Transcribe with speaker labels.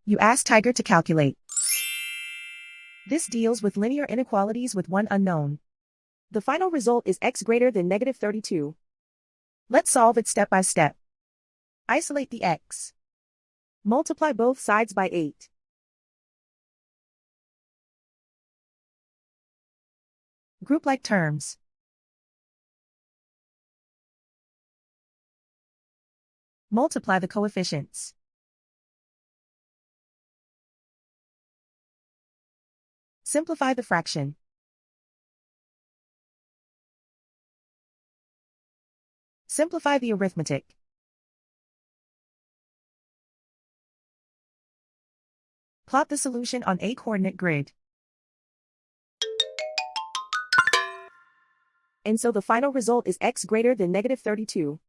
Speaker 1: You ask Tiger to calculate. This deals with linear inequalities with one unknown. The final result is x greater than negative 32. Let's solve it step by step. Isolate the x. Multiply both sides by 8. Group like terms. Multiply the coefficients. Simplify the fraction. Simplify the arithmetic. Plot the solution on a coordinate grid. And so the final result is x greater than negative 32.